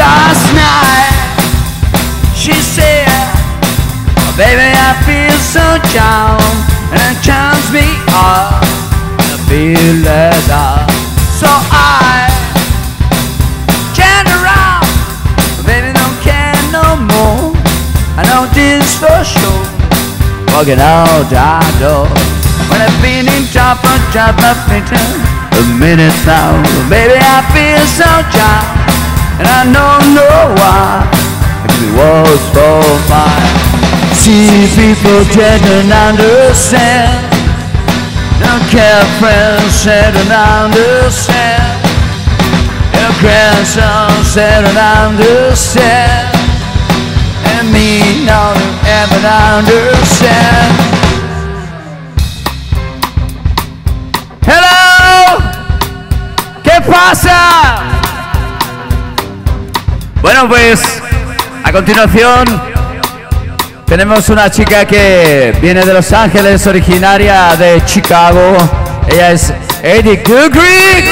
Last night she said, oh, baby, I feel so down, and it turns me on, I feel let down. So I turned around, but baby, don't care no more. I know this for sure, walking out that door. When I've been in top of job, my finger, a minute now, baby, I feel so down, and I don't know why. It was for mine. See people didn't understand. Don't care, friends didn't understand. Your grandsons didn't understand. And me, no one ever understand. Hello, ¿qué pasa? Bueno, pues a continuación tenemos una chica que viene de Los Ángeles, originaria de Chicago. Ella es ADC Goodrich.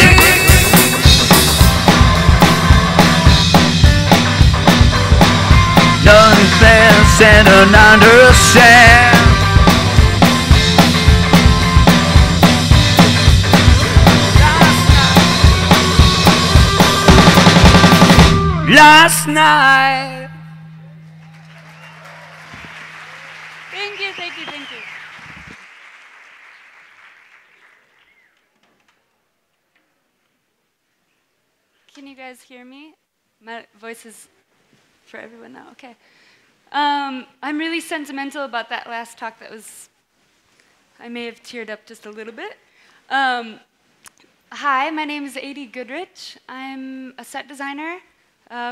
Don't understand, don't understand. Last night. Thank you, thank you, thank you. Can you guys hear me? My voice is for everyone now, okay. I'm really sentimental about that last talk. I may have teared up just a little bit. Hi, my name is AD Goodrich. I'm a set designer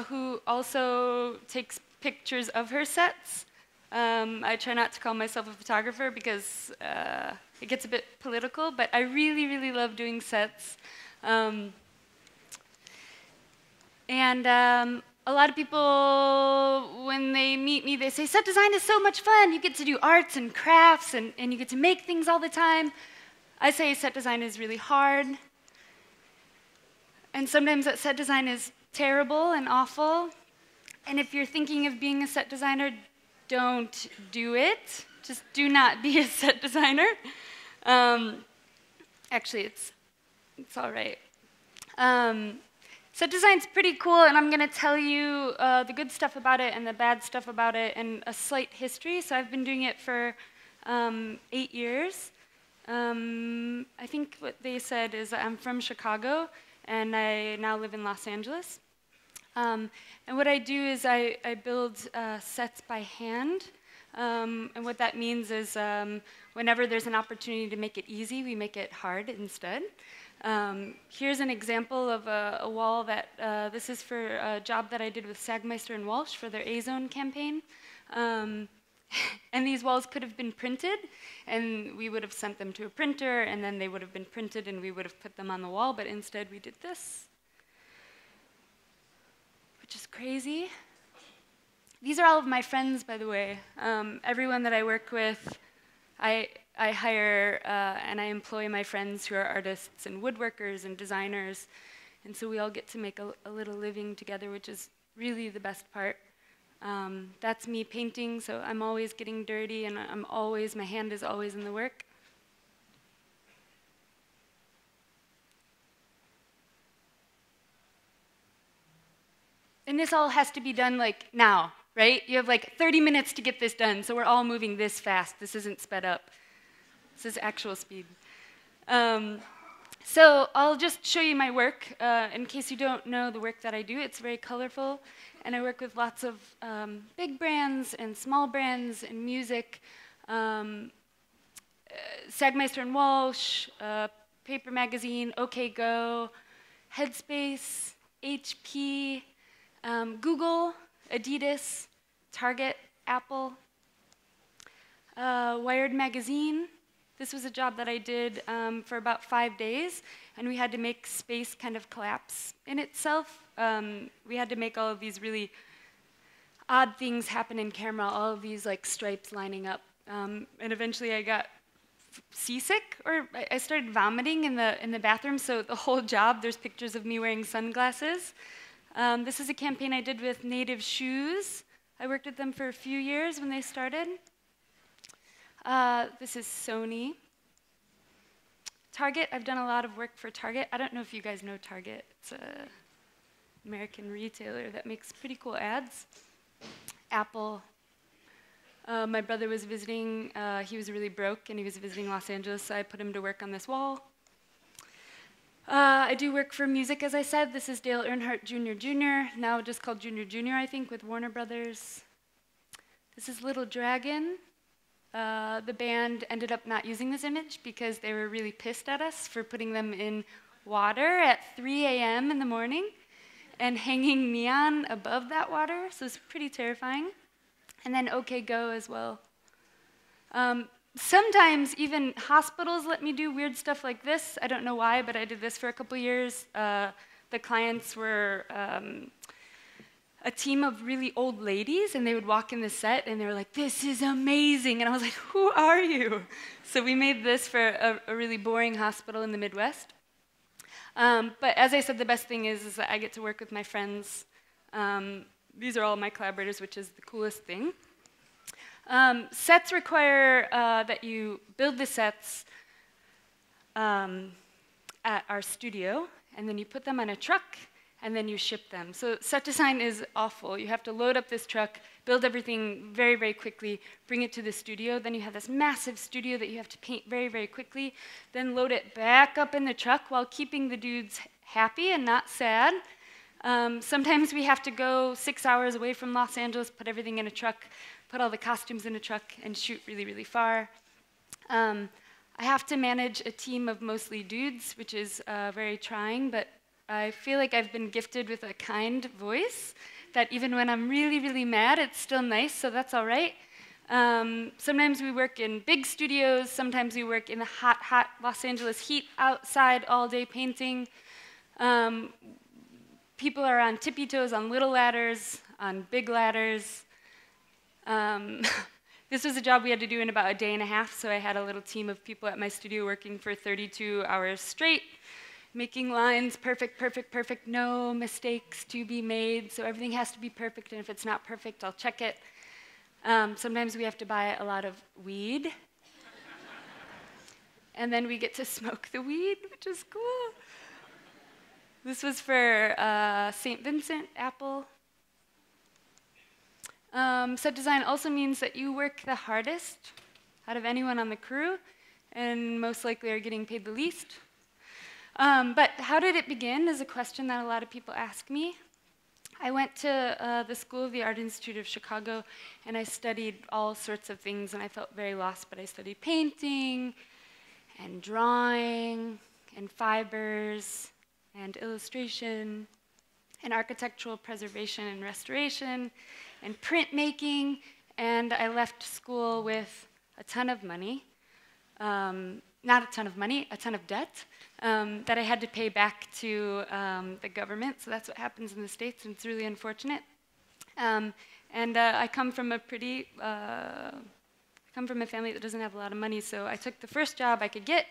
who also takes pictures of her sets. I try not to call myself a photographer because it gets a bit political, but I really, really love doing sets. A lot of people, when they meet me, they say, set design is so much fun. You get to do arts and crafts, and you get to make things all the time. I say set design is really hard. And sometimes that set design is terrible and awful. And if you're thinking of being a set designer, don't do it. Just do not be a set designer. Actually, it's all right. Set design's pretty cool, and I'm going to tell you the good stuff about it and the bad stuff about it and a slight history. So I've been doing it for 8 years. I think what they said is I'm from Chicago, and I now live in Los Angeles. And what I do is I build sets by hand. And what that means is whenever there's an opportunity to make it easy, we make it hard instead. Here's an example of a wall that, this is for a job that I did with Sagmeister and Walsh for their A-Zone campaign. And these walls could have been printed, and we would have sent them to a printer, and then they would have been printed, and we would have put them on the wall, but instead we did this, which is crazy. These are all of my friends, by the way. Everyone that I work with, I hire and I employ my friends who are artists and woodworkers and designers, and so we all get to make a little living together, which is really the best part. That's me painting, so I'm always getting dirty, and my hand is always in the work. And this all has to be done like now, right? You have like 30 minutes to get this done, so we're all moving this fast. This isn't sped up. This is actual speed. So I'll just show you my work. In case you don't know the work that I do, it's very colorful. And I work with lots of big brands and small brands and music. Sagmeister and Walsh, Paper Magazine, OK Go, Headspace, HP, Google, Adidas, Target, Apple, Wired Magazine. This was a job that I did for about 5 days, and we had to make space kind of collapse in itself. We had to make all of these really odd things happen in camera, all of these like stripes lining up. And eventually I got seasick, or I started vomiting in the bathroom, so the whole job, there's pictures of me wearing sunglasses. This is a campaign I did with Native Shoes. I worked with them for a few years when they started. This is Sony. Target, I've done a lot of work for Target. I don't know if you guys know Target. It's an American retailer that makes pretty cool ads. Apple. My brother was visiting. He was really broke, and he was visiting Los Angeles, so I put him to work on this wall. I do work for music, as I said. This is Dale Earnhardt Jr. Jr., now just called Jr. Jr., I think, with Warner Brothers. This is Little Dragon. The band ended up not using this image because they were really pissed at us for putting them in water at 3 a.m. in the morning and hanging neon above that water, so it's pretty terrifying. And then OK Go as well. Sometimes even hospitals let me do weird stuff like this. I don't know why, but I did this for a couple years. The clients were a team of really old ladies, and they would walk in the set, and they were like, "This is amazing." And I was like, "Who are you?" So we made this for a really boring hospital in the Midwest. But as I said, the best thing is that I get to work with my friends. These are all my collaborators, which is the coolest thing. Sets require that you build the sets at our studio, and then you put them on a truck, and then you ship them. So set design is awful. You have to load up this truck, build everything very, very quickly, bring it to the studio. Then you have this massive studio that you have to paint very, very quickly, then load it back up in the truck while keeping the dudes happy and not sad. Sometimes we have to go 6 hours away from Los Angeles, put everything in a truck, put all the costumes in a truck, and shoot really, really far. I have to manage a team of mostly dudes, which is very trying, but I feel like I've been gifted with a kind voice that even when I'm really, really mad, it's still nice, so that's all right. Sometimes we work in big studios. Sometimes we work in the hot, hot Los Angeles heat outside all day painting. People are on tippy toes on little ladders, on big ladders. This was a job we had to do in about a day and a half, so I had a little team of people at my studio working for 32 hours straight, making lines perfect, perfect, perfect, no mistakes to be made, so everything has to be perfect, and if it's not perfect, I'll check it. Sometimes we have to buy a lot of weed, and then we get to smoke the weed, which is cool. This was for St. Vincent, Apple. Set design also means that you work the hardest out of anyone on the crew, and most likely are getting paid the least. But how did it begin is a question that a lot of people ask me. I went to the school of the Art Insitute of Chicago, and I studied all sorts of things, and I felt very lost, but I studied painting, and drawing, and fibers, and illustration, and architectural preservation and restoration, and printmaking, and I left school with a ton of money. Not a ton of money, a ton of debt that I had to pay back to the government. So that's what happens in the States, and it's really unfortunate. I come from a family that doesn't have a lot of money, so I took the first job I could get,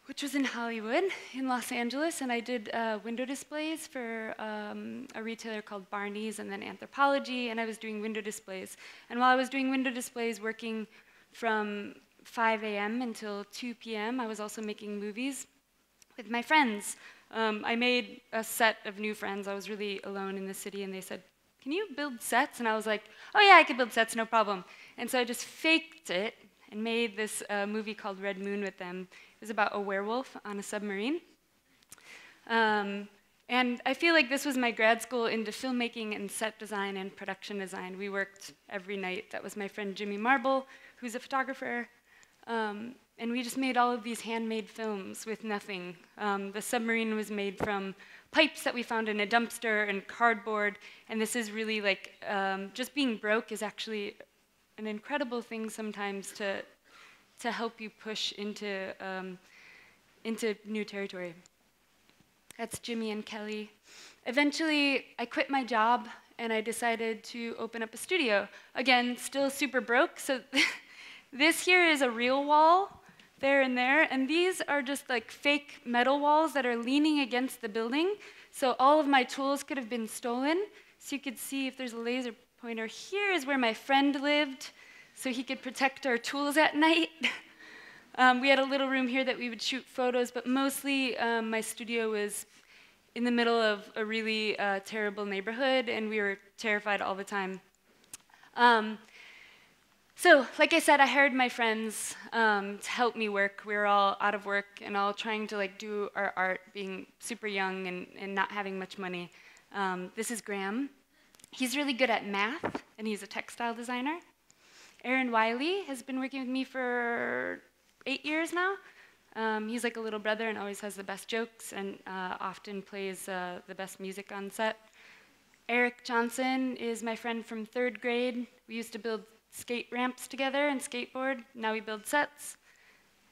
which was in Hollywood, in Los Angeles, and I did window displays for a retailer called Barney's, and then Anthropology, and I was doing window displays. And while I was doing window displays, working from 5 a.m. until 2 p.m., I was also making movies with my friends. I made a set of new friends. I was really alone in the city, and they said, "Can you build sets?" And I was like, "Oh yeah, I can build sets, no problem." And so I just faked it and made this movie called Red Moon with them. It was about a werewolf on a submarine. And I feel like this was my grad school into filmmaking and set design and production design. We worked every night. That was my friend Jimmy Marble, who's a photographer. And we just made all of these handmade films with nothing. The submarine was made from pipes that we found in a dumpster and cardboard. And this is really like, just being broke is actually an incredible thing sometimes to help you push into new territory. That's Jimmy and Kelly. Eventually, I quit my job, and I decided to open up a studio. Again, still super broke, so this here is a real wall, there and there, and these are just like fake metal walls that are leaning against the building So all of my tools could have been stolen. So you could see if there's a laser pointer, here is where my friend lived, so he could protect our tools at night. We had a little room here that we would shoot photos, but mostly my studio was in the middle of a really terrible neighborhood, and we were terrified all the time. So, like I said, I hired my friends to help me work. We were all out of work and all trying to do our art, being super young and not having much money. This is Graham. He's really good at math, and he's a textile designer. Aaron Wiley has been working with me for 8 years now. He's like a little brother and always has the best jokes and often plays the best music on set. Eric Johnson is my friend from 3rd grade. We used to build skate ramps together and skateboard. Now we build sets.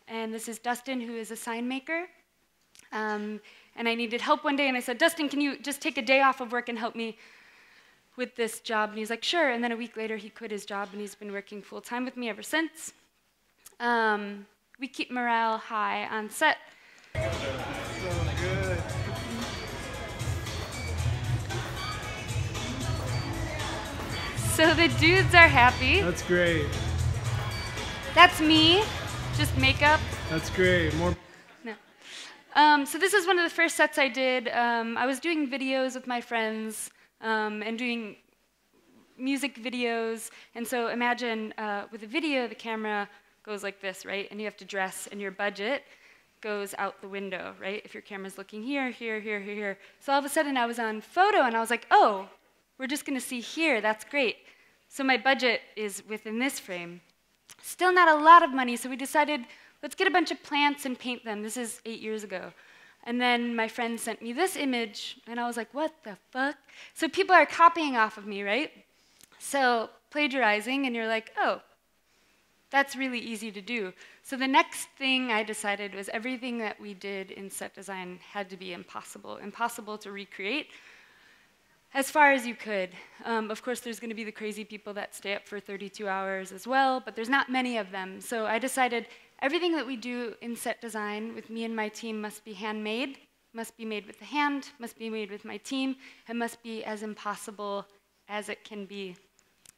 And this is Dustin, who is a sign maker. And I needed help one day, and I said, Dustin, can you just take a day off of work and help me with this job? And he's like, sure. And then a week later, he quit his job, and he's been working full-time with me ever since. We keep morale high on set. So good. So the dudes are happy. That's great. That's me, just makeup. That's great. More. No. So this is one of the first sets I did. I was doing videos with my friends and doing music videos. And so imagine with a video, the camera goes like this, right? And you have to dress, and your budget goes out the window, right? If your camera's looking here, here, here, here, here. So all of a sudden I was on photo, and I was like, oh, we're just going to see here. That's great. So my budget is within this frame. Still not a lot of money, so we decided, let's get a bunch of plants and paint them. This is 8 years ago. And then my friend sent me this image, and I was like, what the fuck? So people are copying off of me, right? So plagiarizing, and you're like, oh, that's really easy to do. So the next thing I decided was everything that we did in set design had to be impossible to recreate as far as you could. Of course, there's going to be the crazy people that stay up for 32 hours as well, but there's not many of them. So I decided everything that we do in set design with me and my team must be handmade, must be made with the hand, must be made with my team, and must be as impossible as it can be.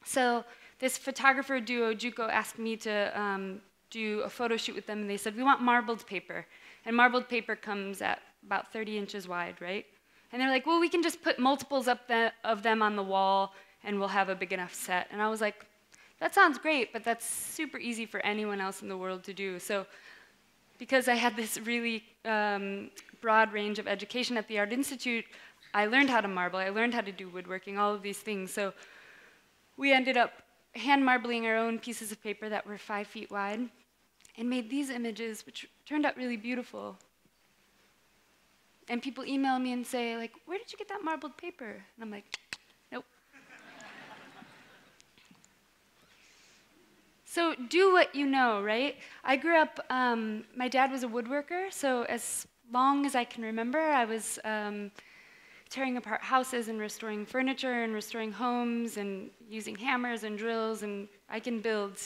So this photographer duo, Juco, asked me to do a photo shoot with them, and they said, we want marbled paper. And marbled paper comes at about 30 inches wide, right? And they're like, well, we can just put multiples of them on the wall, and we'll have a big enough set. And I was like, that sounds great, but that's super easy for anyone else in the world to do. So because I had this really broad range of education at the Art Institute, I learned how to marble, I learned how to do woodworking, all of these things. So we ended up hand marbling our own pieces of paper that were 5 feet wide and made these images, which turned out really beautiful. And people email me and say, like, where did you get that marbled paper? And I'm like, nope. So do what you know, right? I grew up, my dad was a woodworker, so as long as I can remember, I was tearing apart houses and restoring furniture and restoring homes and using hammers and drills, and I can build,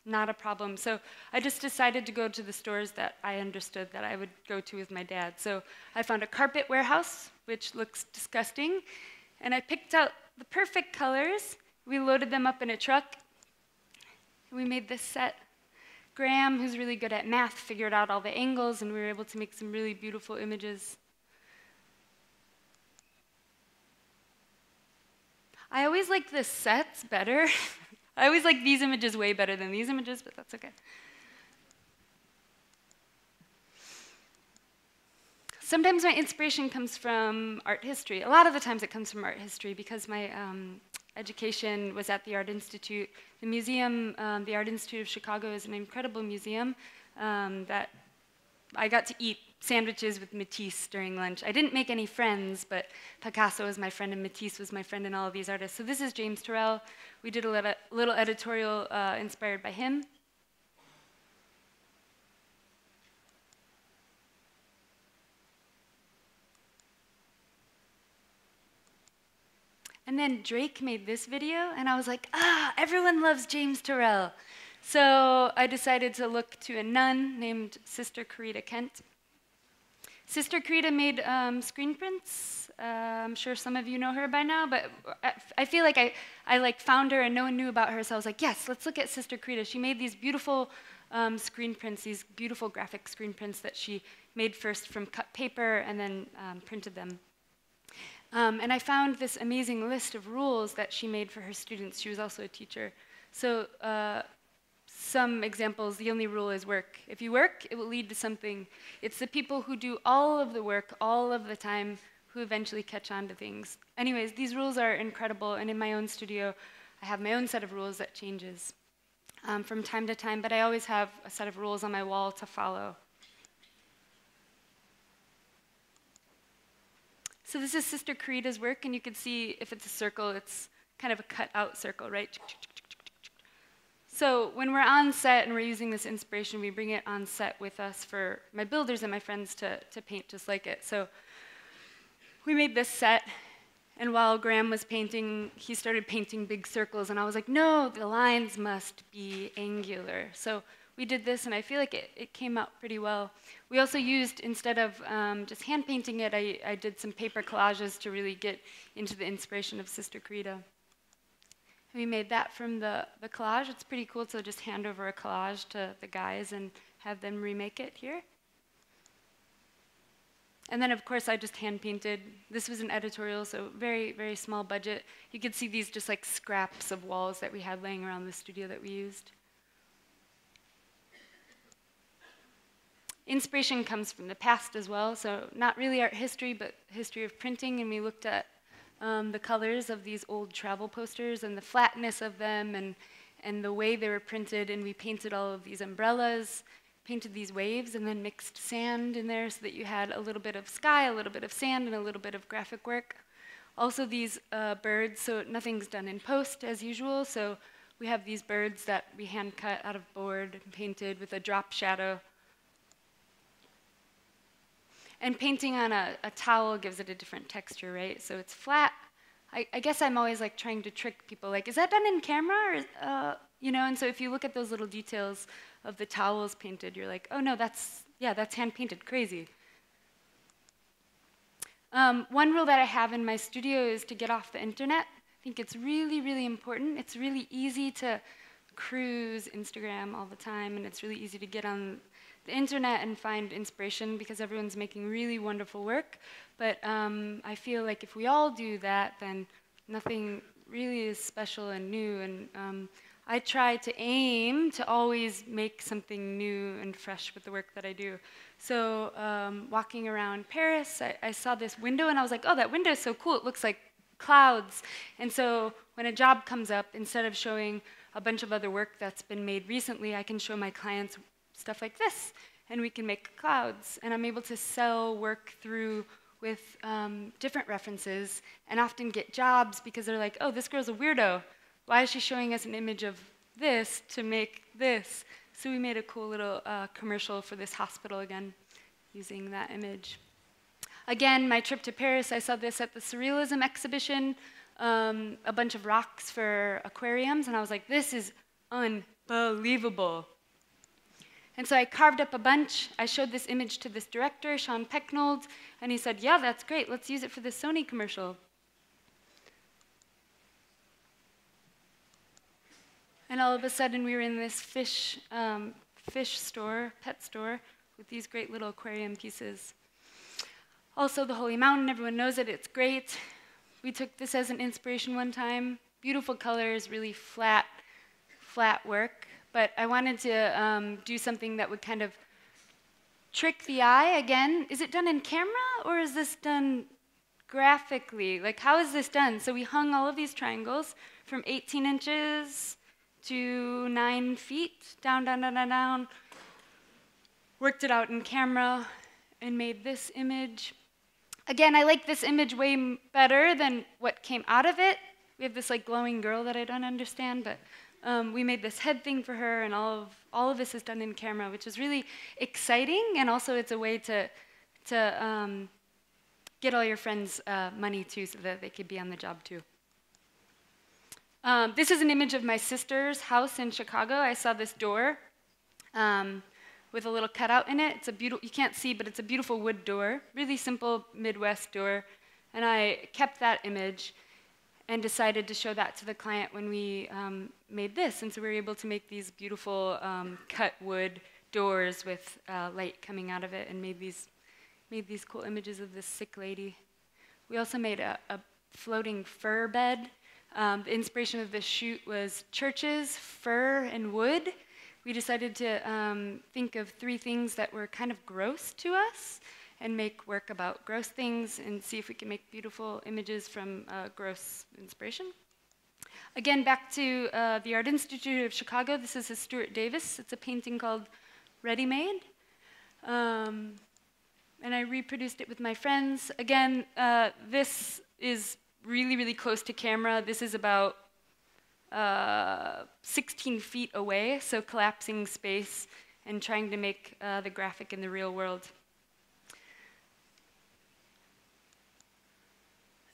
not a problem. So I just decided to go to the stores that I understood that I would go to with my dad. So I found a carpet warehouse, which looks disgusting, and I picked out the perfect colors. We loaded them up in a truck, and we made this set. Graham, who's really good at math, figured out all the angles, and we were able to make some really beautiful images. I always like the sets better. I always like these images way better than these images, but that's okay. Sometimes my inspiration comes from art history. A lot of the times it comes from art history because my education was at the Art Institute. The museum, the Art Institute of Chicago, is an incredible museum that I got to eat sandwiches with Matisse during lunch. I didn't make any friends, but Picasso was my friend and Matisse was my friend and all of these artists. So this is James Turrell. We did a little editorial inspired by him. And then Drake made this video, and I was like, everyone loves James Turrell. So I decided to look to a nun named Sister Corita Kent. Sister Krita made screen prints. I'm sure some of you know her by now, but I feel like I like found her and no one knew about her, so I was like, yes, let's look at Sister Krita. She made these beautiful screen prints, these beautiful graphic screen prints that she made first from cut paper and then printed them. And I found this amazing list of rules that she made for her students. She was also a teacher. So some examples, the only rule is work. If you work, it will lead to something. It's the people who do all of the work all of the time who eventually catch on to things. Anyways, these rules are incredible, and in my own studio, I have my own set of rules that changes from time to time, but I always have a set of rules on my wall to follow. So this is Sister Krita's work, and you can see if it's a circle, it's kind of a cut-out circle, right? So when we're on set and we're using this inspiration, we bring it on set with us for my builders and my friends to paint just like it. So we made this set, and while Graham was painting, he started painting big circles, and I was like, no, the lines must be angular. So we did this, and I feel like it came out pretty well. We also used, instead of just hand painting it, I did some paper collages to really get into the inspiration of Sister Krita. We made that from the collage. It's pretty cool to just hand over a collage to the guys and have them remake it here. And then, of course, I just hand painted. This was an editorial, so very, very small budget. You could see these just like scraps of walls that we had laying around the studio that we used. Inspiration comes from the past as well, so not really art history, but history of printing, and we looked at the colors of these old travel posters and the flatness of them and the way they were printed, and we painted all of these umbrellas, painted these waves, and then mixed sand in there so that you had a little bit of sky, a little bit of sand, and a little bit of graphic work. Also these birds, so nothing's done in post as usual, so we have these birds that we hand cut out of board and painted with a drop shadow. And painting on a towel gives it a different texture, right? So it's flat. I guess I'm always like trying to trick people, like, is that done in camera? Or, you know, and so if you look at those little details of the towels painted, you're like, oh no, that's hand painted, crazy. One rule that I have in my studio is to get off the internet. I think it's really, really important. It's really easy to cruise Instagram all the time, and it's really easy to get on the internet and find inspiration because everyone's making really wonderful work. But I feel like if we all do that, then nothing really is special and new. And I try to aim to always make something new and fresh with the work that I do. So walking around Paris, I saw this window, and I was like, oh, that window is so cool. It looks like clouds. And so when a job comes up, instead of showing a bunch of other work that's been made recently, I can show my clients stuff like this, and we can make clouds. And I'm able to sell work through with different references and often get jobs because they're like, oh, this girl's a weirdo. Why is she showing us an image of this to make this? So we made a cool little commercial for this hospital again, using that image. Again, my trip to Paris, I saw this at the Surrealism exhibition, a bunch of rocks for aquariums, and I was like, this is unbelievable. And so I carved up a bunch. I showed this image to this director, Sean Pecknold, and he said, yeah, that's great. Let's use it for the Sony commercial. And all of a sudden, we were in this fish store, pet store, with these great little aquarium pieces. Also, the Holy Mountain, everyone knows it. It's great. We took this as an inspiration one time. Beautiful colors, really flat work. But I wanted to do something that would kind of trick the eye. Again, is it done in camera or is this done graphically? Like, how is this done? So we hung all of these triangles from 18 inches to 9 feet, down, down, down, down, down. Worked it out in camera and made this image. Again, I like this image way better than what came out of it. We have this like glowing girl that I don't understand, but we made this head thing for her, and all of this is done in camera, which is really exciting, and also it's a way to get all your friends money too, so that they could be on the job too. This is an image of my sister's house in Chicago. I saw this door with a little cutout in it. It's a beautiful, you can't see, but it's a beautiful wood door, really simple Midwest door. And I kept that image and decided to show that to the client when we made this. And so we were able to make these beautiful cut wood doors with light coming out of it, and made these cool images of this sick lady. We also made a floating fur bed. The inspiration of this shoot was churches, fur, and wood. We decided to think of 3 things that were kind of gross to us and make work about gross things and see if we can make beautiful images from gross inspiration. Again, back to the Art Insitute of Chicago. This is a Stuart Davis. It's a painting called Ready Made. And I reproduced it with my friends. Again, this is really, really close to camera. This is about 16 feet away, so collapsing space and trying to make the graphic in the real world.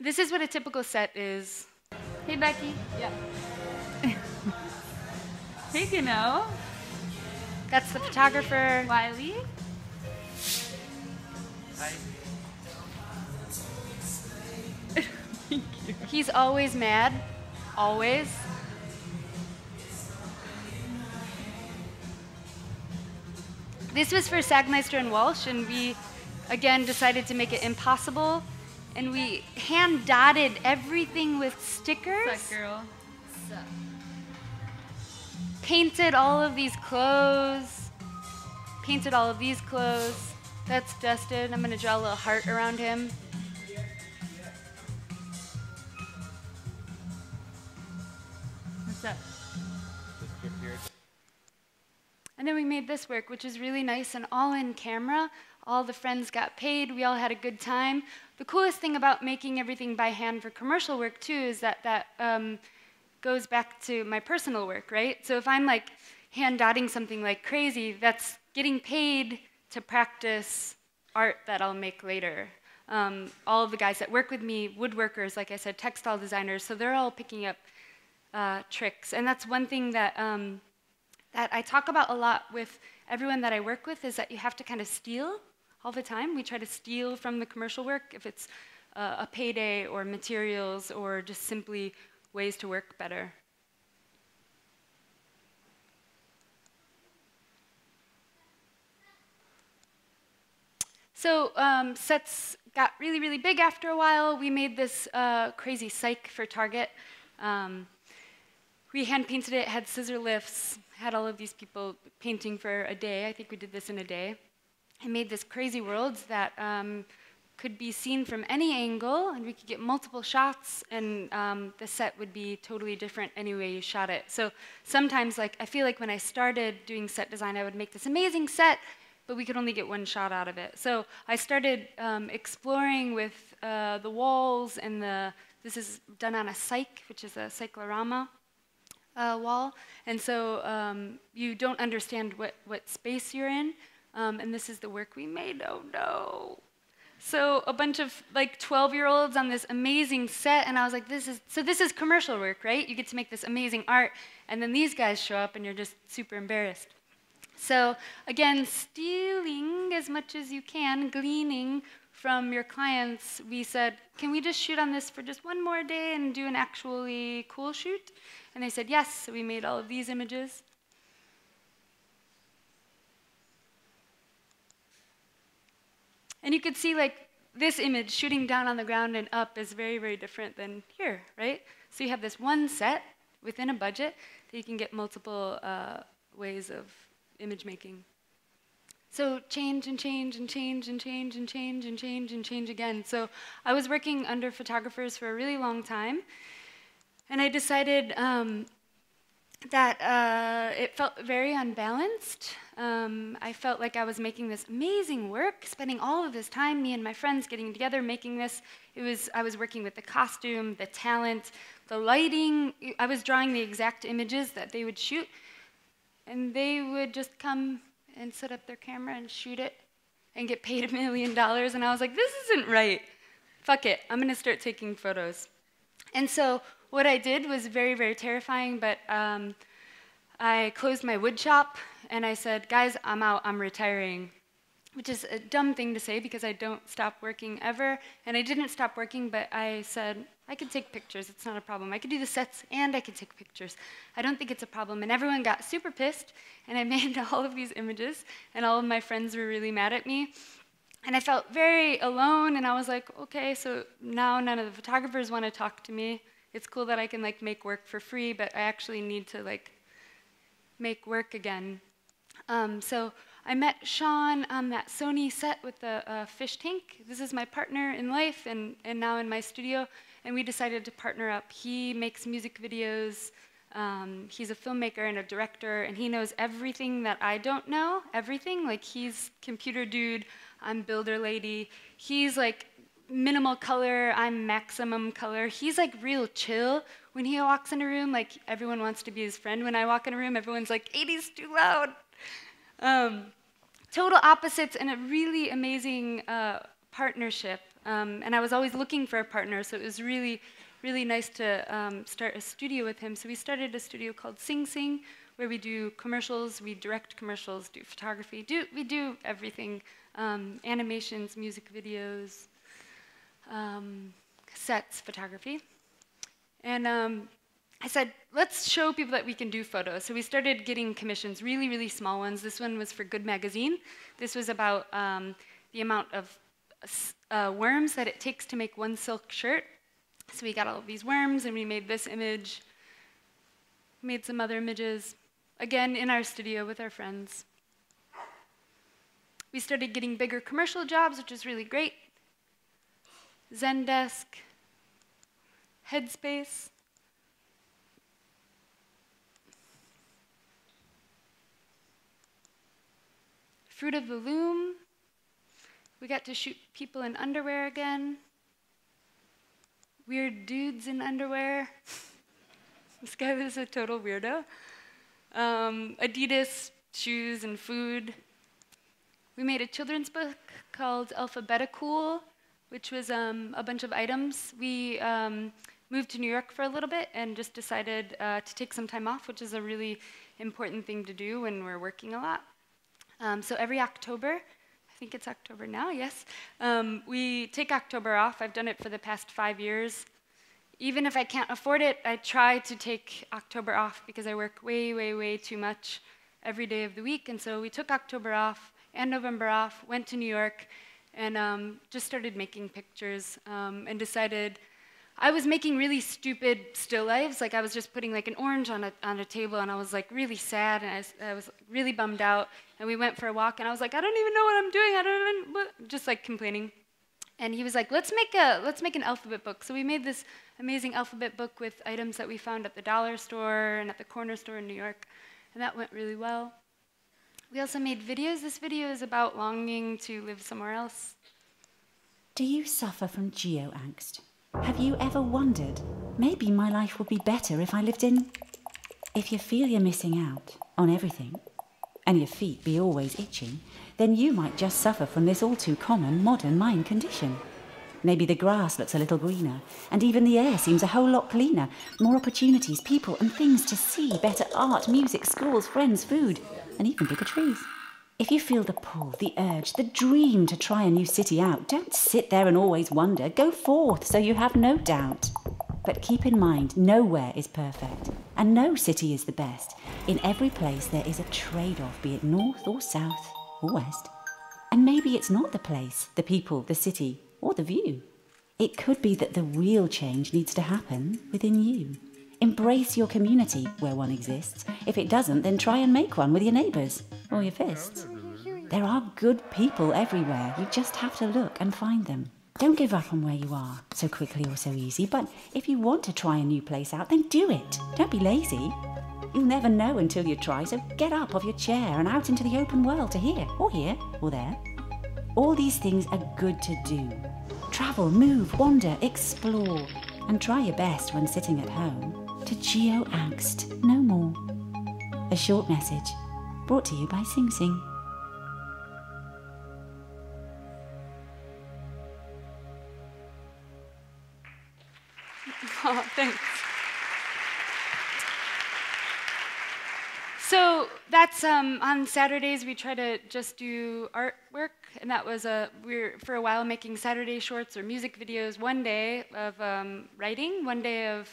This is what a typical set is. Hey, Becky. Yeah. Hey, Gano. That's the photographer, Wiley. Hi. He's always mad, always. This was for Sagmeister and Walsh, and we, again, decided to make it impossible. And we hand-dotted everything with stickers. What's up, girl? Painted all of these clothes. Painted all of these clothes. That's Dustin. I'm going to draw a little heart around him. What's up? And then we made this work, which is really nice and all in camera. All the friends got paid. We all had a good time. The coolest thing about making everything by hand for commercial work, too, is that goes back to my personal work, right? So if I'm like hand-dotting something like crazy, that's getting paid to practice art that I'll make later. All of the guys that work with me, woodworkers, like I said, textile designers, so they're all picking up tricks. And that's one thing that that I talk about a lot with everyone that I work with, is that you have to kind of steal all the time. We try to steal from the commercial work, if it's a payday or materials or just simply ways to work better. So sets got really, really big after a while. We made this crazy cyc for Target. We hand-painted it, had scissor lifts, had all of these people painting for a day. I think we did this in a day. I made this crazy world that could be seen from any angle, and we could get multiple shots, and the set would be totally different any way you shot it. So sometimes, like, I feel like when I started doing set design, I would make this amazing set, but we could only get one shot out of it. So I started exploring with the walls, and this is done on a cyc, which is a cyclorama wall. And so you don't understand what space you're in. And this is the work we made. Oh no. So a bunch of like 12-year-olds on this amazing set, and I was like, this is commercial work, right? You get to make this amazing art, and then these guys show up and you're just super embarrassed. So again, stealing as much as you can, gleaning from your clients, we said, can we just shoot on this for just one more day and do an actually cool shoot? And they said yes, so we made all of these images. And you could see, like, this image shooting down on the ground and up is very, very different than here, right? So you have this one set within a budget that you can get multiple ways of image making. So change and change and change and change and change and change and change again. So I was working under photographers for a really long time, and I decided that it felt very unbalanced. I felt like I was making this amazing work, spending all of this time, me and my friends getting together, making this. I was working with the costume, the talent, the lighting. I was drawing the exact images that they would shoot, and they would just come and set up their camera and shoot it and get paid $1 million. And I was like, this isn't right. Fuck it, I'm gonna start taking photos. And so what I did was very, very terrifying, but I closed my wood shop and I said, guys, I'm out, I'm retiring, which is a dumb thing to say because I don't stop working ever. And I didn't stop working, but I said, I could take pictures, it's not a problem. I could do the sets and I could take pictures. I don't think it's a problem. And everyone got super pissed, and I made all of these images, and all of my friends were really mad at me. And I felt very alone, and I was like, okay, so now none of the photographers want to talk to me. It's cool that I can like make work for free, but I actually need to like make work again. So I met Sean on that Sony set with the fish tank. This is my partner in life and now in my studio, and we decided to partner up. He makes music videos. He's a filmmaker and a director, and he knows everything that I don't know, everything. Like, he's computer dude, I'm builder lady. He's like minimal color, I'm maximum color. He's like real chill. When he walks in a room, like everyone wants to be his friend. When I walk in a room, everyone's like, 80's too loud. Total opposites and a really amazing partnership. And I was always looking for a partner, so it was really, really nice to start a studio with him. So we started a studio called Sing Sing, where we do commercials, we direct commercials, do photography, we do everything. Animations, music videos, sets, photography. And I said, let's show people that we can do photos. So we started getting commissions, really, really small ones. This one was for Good Magazine. This was about the amount of worms that it takes to make one silk shirt. So we got all of these worms, and we made this image, made some other images, again, in our studio with our friends. We started getting bigger commercial jobs, which is really great. Zendesk, Headspace. Fruit of the Loom. We got to shoot people in underwear again. Weird dudes in underwear. This guy was a total weirdo. Adidas, shoes and food. We made a children's book called Alphabeticool, which was a bunch of items. We moved to New York for a little bit and just decided to take some time off, which is a really important thing to do when we're working a lot. So every October, I think it's October now, yes, we take October off. I've done it for the past 5 years. Even if I can't afford it, I try to take October off because I work way, way, way too much every day of the week. And so we took October off and November off, went to New York, and just started making pictures and decided I was making really stupid still lifes. Like, I was just putting like an orange on a table, and I was like really sad, and I was really bummed out. And we went for a walk, and I was like, I don't even know what I'm doing. I don't even, just like complaining. And he was like, let's make an alphabet book. So we made this amazing alphabet book with items that we found at the dollar store and at the corner store in New York, and that went really well. We also made videos. This video is about longing to live somewhere else. Do you suffer from geo-angst? Have you ever wondered, maybe my life would be better if I lived in... If you feel you're missing out on everything, and your feet be always itching, then you might just suffer from this all too common modern mind condition. Maybe the grass looks a little greener, and even the air seems a whole lot cleaner. More opportunities, people and things to see, better art, music, schools, friends, food, and even bigger trees. If you feel the pull, the urge, the dream to try a new city out, don't sit there and always wonder. Go forth so you have no doubt. But keep in mind, nowhere is perfect, and no city is the best. In every place there is a trade-off, be it north or south or west. And maybe it's not the place, the people, the city, or the view. It could be that the real change needs to happen within you. Embrace your community where one exists. If it doesn't, then try and make one with your neighbours or your fists. There are good people everywhere. You just have to look and find them. Don't give up on where you are so quickly or so easy, but if you want to try a new place out, then do it. Don't be lazy. You'll never know until you try, so get up off your chair and out into the open world to here or there. All these things are good to do. Travel, move, wander, explore, and try your best when sitting at home to geo-angst no more. A short message brought to you by Sing Sing. Oh, thanks. So that's on Saturdays we try to just do artwork, and that was we were for a while making Saturday shorts or music videos. One day of writing, one day of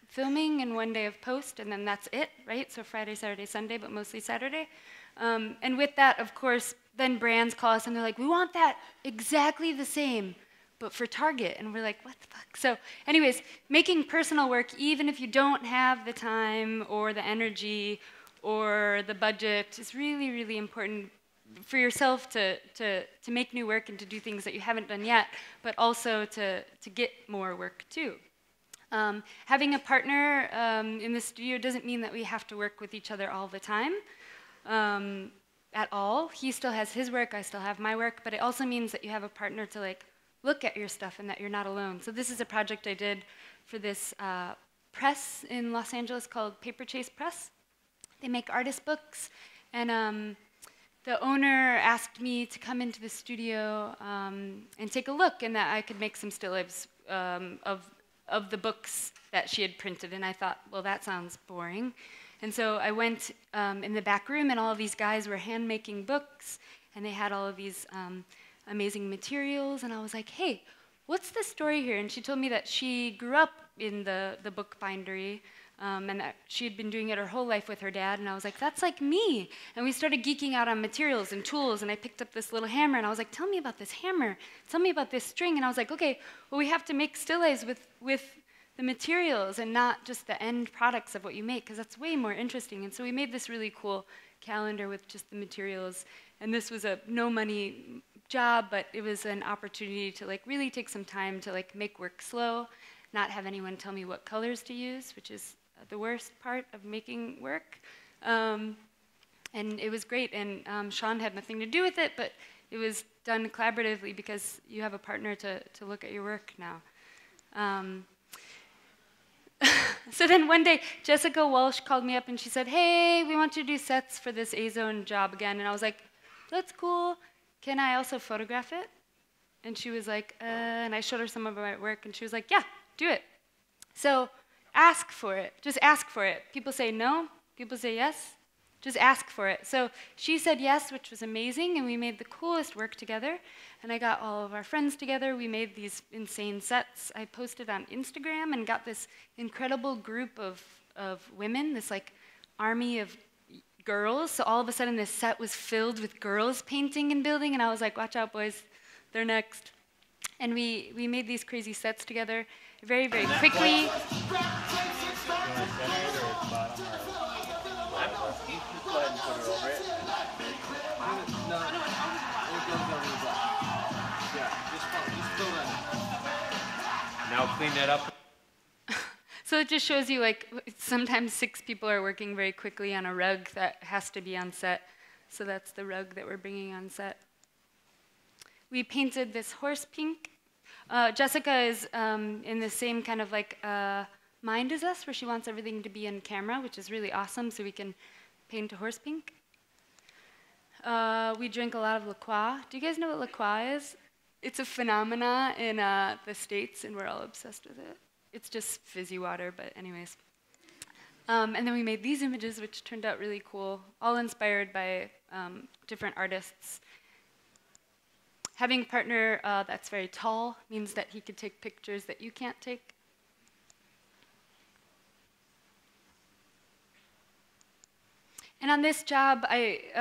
filming, and one day of post, and then that's it, right? So Friday, Saturday, Sunday, but mostly Saturday. And with that, of course, then brands call us and they're like, we want that exactly the same, but for Target. And we're like, what the fuck? So anyways, making personal work, even if you don't have the time or the energy or the budget, is really, really important for yourself to make new work and to do things that you haven't done yet, but also to get more work too. Having a partner in the studio doesn't mean that we have to work with each other all the time. At all. He still has his work, I still have my work, but it also means that you have a partner to like look at your stuff and that you're not alone. So this is a project I did for this press in Los Angeles called Paper Chase Press. They make artist books, and the owner asked me to come into the studio and take a look, and that I could make some still lifes of the books that she had printed, and I thought, well, that sounds boring. And so I went in the back room, and all of these guys were hand-making books, and they had all of these amazing materials, and I was like, hey, what's the story here? And she told me that she grew up in the book bindery, and that she had been doing it her whole life with her dad, and I was like, that's like me. And we started geeking out on materials and tools, and I picked up this little hammer, and I was like, tell me about this hammer, tell me about this string, and I was like, okay, well, we have to make stills with the materials and not just the end products of what you make, because that's way more interesting. And so we made this really cool calendar with just the materials, and this was a no-money job, but it was an opportunity to like really take some time to like make work slow, not have anyone tell me what colors to use, which is the worst part of making work. And it was great, and Sean had nothing to do with it, but it was done collaboratively because you have a partner to look at your work now. So then one day, Jessica Walsh called me up and she said, hey, we want you to do sets for this A-Zone job again. And I was like, that's cool. Can I also photograph it? And she was like, and I showed her some of my work, and she was like, yeah, do it. So ask for it. Just ask for it. People say no. People say yes. Just ask for it. So she said yes, which was amazing, and we made the coolest work together. And I got all of our friends together. We made these insane sets. I posted on Instagram and got this incredible group of women, this like army of girls. So all of a sudden this set was filled with girls painting and building, and I was like, watch out, boys, they're next. And we made these crazy sets together very, very quickly. Now clean that up. So it just shows you, like, sometimes 6 people are working very quickly on a rug that has to be on set. So that's the rug that we're bringing on set. We painted this horse pink. Jessica is in the same kind of like mind as us, where she wants everything to be in camera, which is really awesome, so we can paint a horse pink. We drink a lot of La Croix. Do you guys know what La Croix is? It's a phenomena in the States, and we're all obsessed with it. It's just fizzy water, but anyways. And then we made these images, which turned out really cool, all inspired by different artists. Having a partner that's very tall means that he could take pictures that you can't take. And on this job, it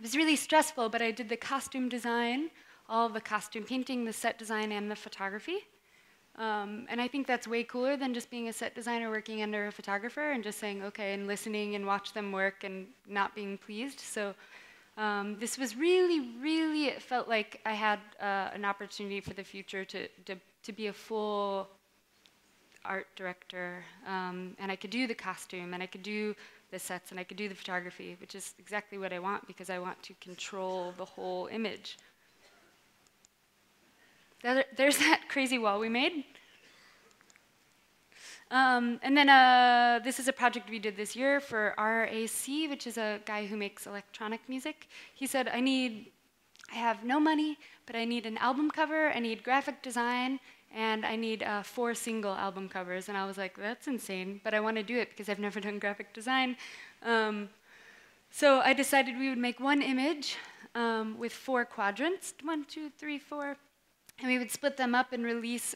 was really stressful, but I did the costume design, all of the costume painting, the set design, and the photography. And I think that's way cooler than just being a set designer working under a photographer and just saying, okay, and listening and watch them work and not being pleased. So this was really, really, it felt like I had an opportunity for the future to be a full art director. And I could do the costume, and I could do the sets, and I could do the photography, which is exactly what I want, because I want to control the whole image. There's that crazy wall we made. And then this is a project we did this year for RAC, which is a guy who makes electronic music. He said, I have no money, but I need an album cover, I need graphic design, and I need 4 single album covers. And I was like, that's insane, but I want to do it because I've never done graphic design. So I decided we would make one image with 4 quadrants, 1, 2, 3, 4, and we would split them up and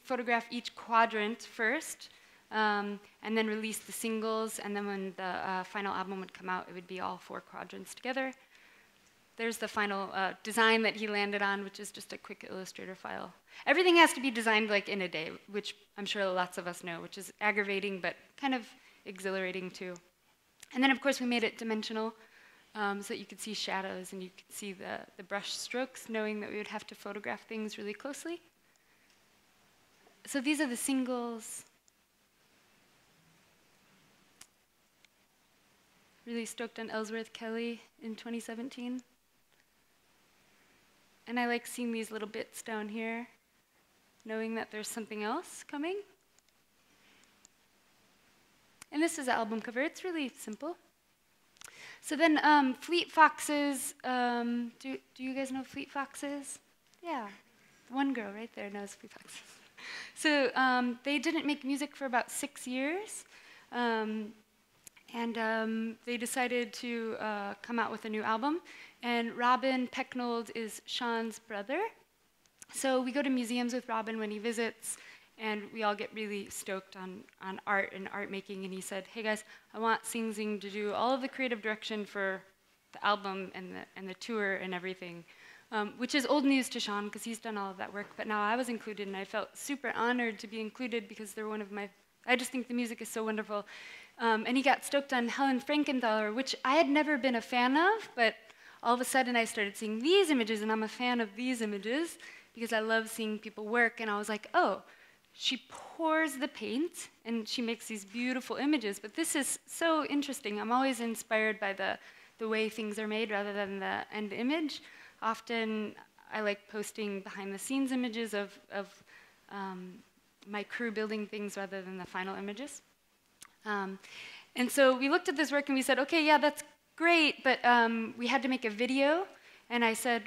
photograph each quadrant first, and then release the singles, and then when the final album would come out, it would be all 4 quadrants together. There's the final design that he landed on, which is just a quick Illustrator file. Everything has to be designed like in a day, which I'm sure lots of us know, which is aggravating but kind of exhilarating too. And then of course we made it dimensional so that you could see shadows and you could see the brush strokes, knowing that we would have to photograph things really closely. So these are the singles. Really stoked on Ellsworth Kelly in 2017. And I like seeing these little bits down here, knowing that there's something else coming. And this is the album cover. It's really simple. So then Fleet Foxes, do you guys know Fleet Foxes? Yeah, one girl right there knows Fleet Foxes. So they didn't make music for about 6 years. And they decided to come out with a new album. And Robin Pecknold is Sean's brother. So we go to museums with Robin when he visits, and we all get really stoked on art and art making. And he said, hey guys, I want Sing Sing to do all of the creative direction for the album and the tour and everything, which is old news to Sean because he's done all of that work. But now I was included, and I felt super honored to be included because they're one of my, I just think the music is so wonderful. And he got stoked on Helen Frankenthaler, which I had never been a fan of, but all of a sudden I started seeing these images, and I'm a fan of these images because I love seeing people work, and I was like, oh, she pours the paint, and she makes these beautiful images, but this is so interesting. I'm always inspired by the way things are made rather than the end image. Often I like posting behind-the-scenes images of my crew building things rather than the final images. And so we looked at this work and we said, okay, yeah, that's great, but we had to make a video. And I said,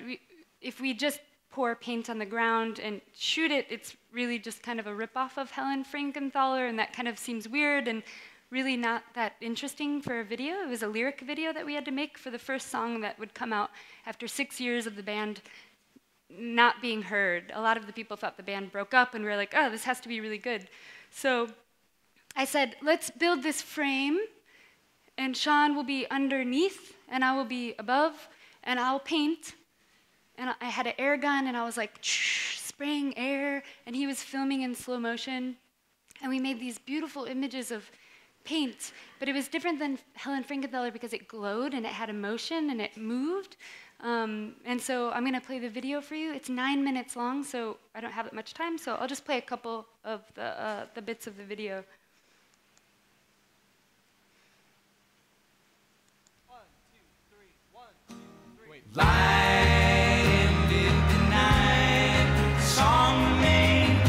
if we just pour paint on the ground and shoot it, it's really just kind of a ripoff of Helen Frankenthaler, and that kind of seems weird and really not that interesting for a video. It was a lyric video that we had to make for the first song that would come out after 6 years of the band not being heard. A lot of the people thought the band broke up, and we were like, oh, this has to be really good. So I said, let's build this frame, and Sean will be underneath, and I will be above, and I'll paint. And I had an air gun, and I was like spraying air, and he was filming in slow motion. And we made these beautiful images of paint, but it was different than Helen Frankenthaler because it glowed, and it had emotion, and it moved. And so I'm going to play the video for you. It's 9 minutes long, so I don't have that much time, so I'll just play a couple of the bits of the video. 1, 2, 3, 1, 2, 3. Light ended the night, song remained,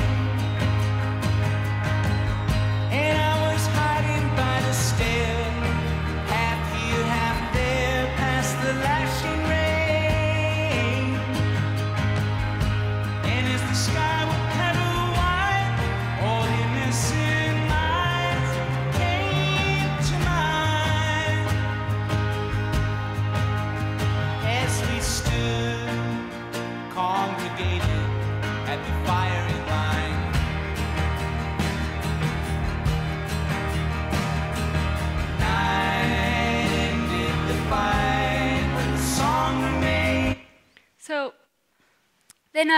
and I was hiding by the stair, half here, half there, past the lashing rain. And as the sky would petal white, all innocent minds came to mind. As we stood congregated at the firing line, night ended the fight, but the song remained. So then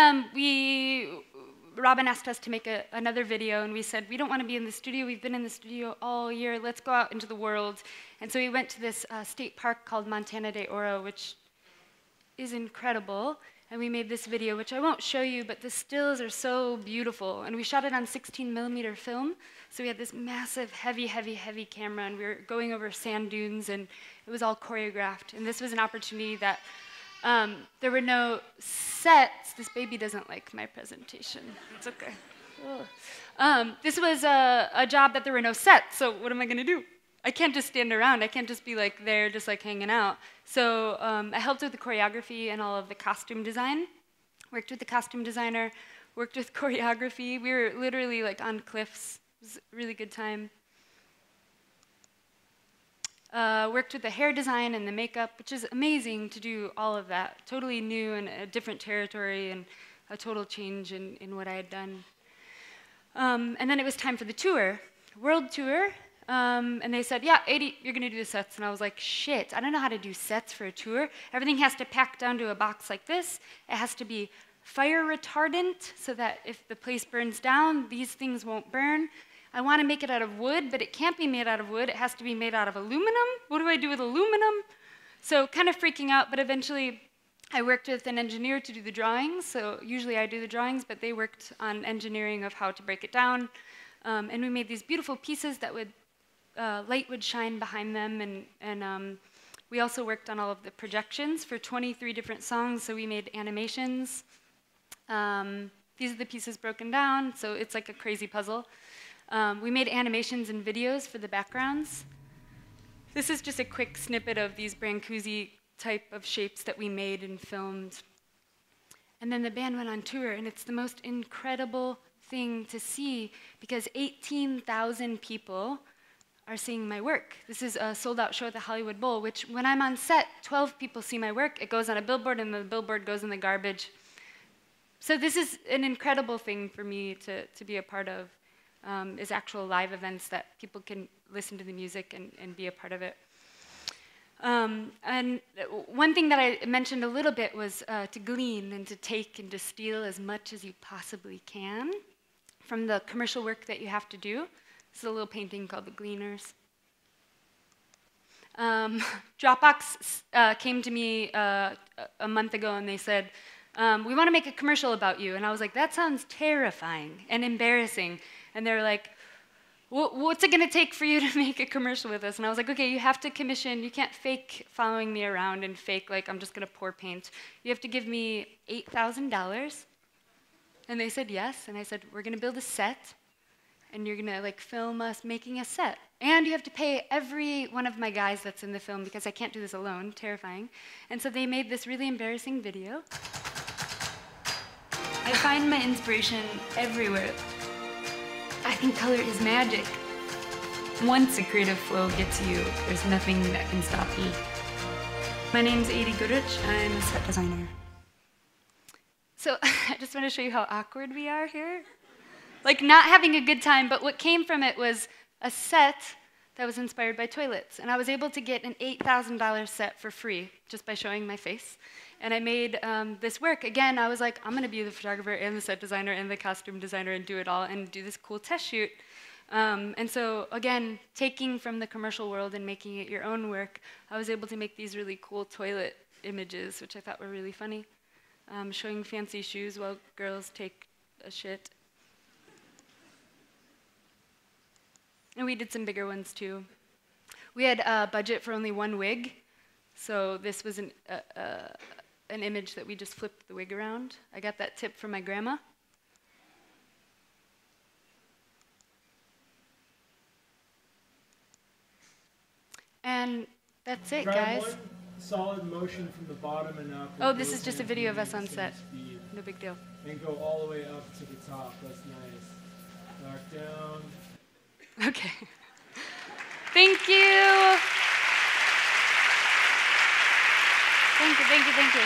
Robin asked us to make another video, and we said, we don't want to be in the studio. We've been in the studio all year. Let's go out into the world. And so we went to this state park called Montana de Oro, which is incredible. And we made this video, which I won't show you, but the stills are so beautiful. And we shot it on 16mm film. So we had this massive, heavy, heavy, heavy camera, and we were going over sand dunes, and it was all choreographed. And this was an opportunity that there were no sets. This baby doesn't like my presentation. It's okay. This was a job that there were no sets, so what am I going to do? I can't just stand around. I can't just be like there, just like hanging out. So I helped with the choreography and all of the costume design. Worked with the costume designer, worked with choreography. We were literally like on cliffs. It was a really good time. Worked with the hair design and the makeup, which is amazing to do all of that. Totally new and a different territory and a total change in what I had done. And then it was time for the tour, world tour. And they said, yeah, AD, you're going to do the sets. And I was like, shit, I don't know how to do sets for a tour. Everything has to pack down to a box like this. It has to be fire retardant so that if the place burns down, these things won't burn. I want to make it out of wood, but it can't be made out of wood. It has to be made out of aluminum. What do I do with aluminum? So kind of freaking out, but eventually I worked with an engineer to do the drawings. So usually I do the drawings, but they worked on engineering of how to break it down. And we made these beautiful pieces that would light would shine behind them, and we also worked on all of the projections for 23 different songs, so we made animations. These are the pieces broken down, so it's like a crazy puzzle. We made animations and videos for the backgrounds. This is just a quick snippet of these Brancusi type of shapes that we made and filmed. And then the band went on tour, and it's the most incredible thing to see, because 18,000 people are seeing my work. This is a sold-out show at the Hollywood Bowl, which when I'm on set, 12 people see my work. It goes on a billboard, and the billboard goes in the garbage. So this is an incredible thing for me to be a part of, is actual live events that people can listen to the music and be a part of it. And one thing that I mentioned a little bit was to glean and to take and to steal as much as you possibly can from the commercial work that you have to do. It's a little painting called The Gleaners. Dropbox came to me a month ago, and they said, we want to make a commercial about you. And I was like, that sounds terrifying and embarrassing. And they were like, what's it going to take for you to make a commercial with us? And I was like, okay, you have to commission. You can't fake following me around and fake like I'm just going to pour paint. You have to give me $8,000. And they said yes. And I said, we're going to build a set. And you're gonna like film us making a set. And you have to pay every one of my guys that's in the film, because I can't do this alone, terrifying. And so they made this really embarrassing video. I find my inspiration everywhere. I think color is magic. Once a creative flow gets you, there's nothing that can stop you. My name's AD Goodrich, I'm a set designer. So I just want to show you how awkward we are here. Like not having a good time, but what came from it was a set that was inspired by toilets. And I was able to get an $8,000 set for free just by showing my face. And I made this work. Again, I was like, I'm going to be the photographer and the set designer and the costume designer and do it all and do this cool test shoot. And so, again, taking from the commercial world and making it your own work, I was able to make these really cool toilet images, which I thought were really funny. Showing fancy shoes while girls take a shit. And we did some bigger ones, too. We had a budget for only one wig, so this was an image that we just flipped the wig around. I got that tip from my grandma. And that's it, guys. One solid motion from the bottom and up. Oh, this is just a video of us on set. No big deal. And go all the way up to the top. That's nice. Knock down. Okay. Thank you. Thank you, thank you, thank you.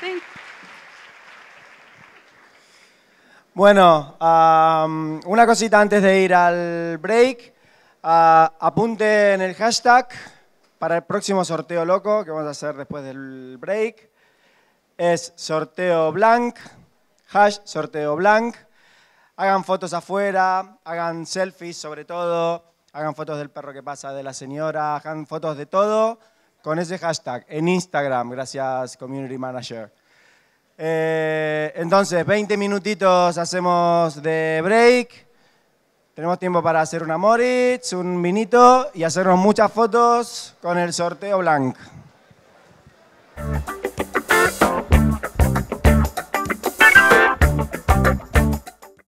Thank you. Bueno, una cosita antes de ir al break. Apunten el hashtag para el próximo sorteo loco que vamos a hacer después del break. Es sorteo Blanc, hash sorteo Blanc. Hagan fotos afuera, hagan selfies sobre todo, hagan fotos del perro que pasa, de la señora, hagan fotos de todo con ese hashtag en Instagram. Gracias, Community Manager. Entonces, 20 minutitos hacemos de break. Tenemos tiempo para hacer una Moritz, un vinito y hacernos muchas fotos con el sorteo Blanc.